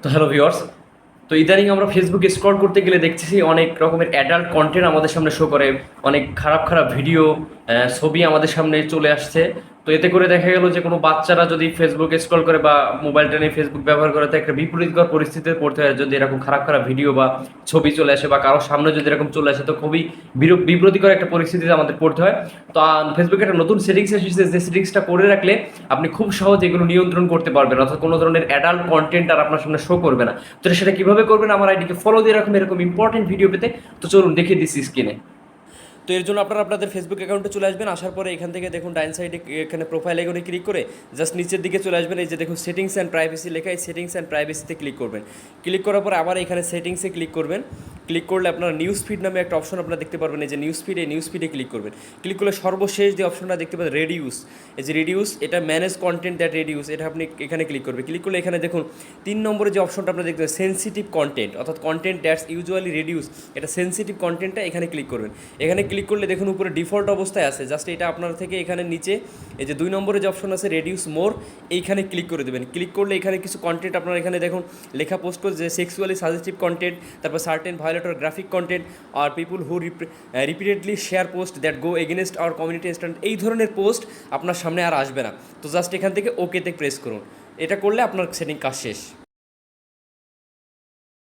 তো hello viewers, তো ইদানিং আমরা ফেসবুকে স্ক্রল করতে গেলে দেখতেছি অনেক রকমের অ্যাডাল্ট কন্টেন্ট আমাদের সামনে শো করে। অনেক খারাপ খারাপ ভিডিও, ছবি আমাদের সামনে চলে আসছে। তো এতে করে দেখা গেল যে কোনো বাচ্চারা যদি ফেসবুকে স্ক্রল করে বা মোবাইলটা নিয়ে ফেসবুক ব্যবহার করে, তো একটা বিপরীতকর পরিস্থিতিতে পড়তে হয় যদি এরকম খারাপ খারাপ ভিডিও বা ছবি চলে আসে বা কারোর সামনে যদি এরকম চলে আসে, তো খুবই বিব্রতিকর একটা পরিস্থিতিতে আমাদের পড়তে হয়। তো ফেসবুকে একটা নতুন সেটিংস এসেছে, যে সেটিংসটা করে রাখলে আপনি খুব সহজে এগুলো নিয়ন্ত্রণ করতে পারবেন, অর্থাৎ কোনো ধরনের অ্যাডাল্ট কন্টেন্ট আর আপনার সামনে শো করবে না। তো সেটা কিভাবে করবেন, আমার আইডিকে ফলো দিয়ে রাখুন এরকম ইম্পর্টেন্ট ভিডিও পেতে। তো চলুন দেখিয়ে দিচ্ছি স্ক্রিনে। তো এর জন্য আপনারা আপনাদের ফেসবুক অ্যাকাউন্টে চলে আসবেন। আসার পরে এখান থেকে দেখুন ডাইন সাইডে এখানে প্রোফাইল আইকনে ক্লিক করে জাস্ট নিচের দিকে চলে আসবেন। এই যে দেখুন সেটিংস অ্যান্ড প্রাইভেসি লেখা, এই সেটিংস অ্যান্ড প্রাইভেসিতে ক্লিক করবেন। ক্লিক করার পরে আবার এখানে সেটিংসে ক্লিক করবেন। ক্লিক করলে আপনারা নিউজ ফিড নামে একটা অপশন আপনারা দেখতে পারবেন। এই যে নিউজ ফিড, এই নিউজ ফিডে ক্লিক করবেন। ক্লিক করলে সর্বশেষ যে অপশনটা দেখতে পাবেন রেডিউস, এই যে রিডিউস, এটা ম্যানেজ কন্টেন্ট দ্যাট রেডিউস, এটা আপনি এখানে ক্লিক করবেন। ক্লিক করলে এখানে দেখুন 3 নম্বরে যে অপশনটা আপনারা দেখতে পাবেন সেন্সিটিভ কন্টেন্ট, অর্থাৎ কন্টেন্ট দ্যাটস ইউজুয়ালি রেডিউস, এটা সেন্সিটিভ কন্টেন্টটা এখানে ক্লিক করবেন। এখানে ক্লিক করলে দেখুন উপরে ডিফল্ট অবস্থায় আছে, জাস্ট এটা আপনার থেকে এখানে নিচে এই যে 2 নম্বরে যে অপশন আছে রেডিউস মোর, এইখানে ক্লিক করে দেবেন। ক্লিক করলে এখানে কিছু কন্টেন্ট আপনারা এখানে দেখুন লেখা পোস্ট করে, যে সেক্সুয়ালি সাজেস্টিভ কন্টেন্ট, তারপর সার্টেন ভায়োলেটর গ্রাফিক কন্টেন্ট, আর people who repeatedly share post that go against our community stand, এই ধরনের পোস্ট আপনার সামনে আর আসবে না। তো জাস্ট এখান থেকে ওকেতে প্রেস করুন। এটা করলে আপনার সেটিং কাজ শেষ।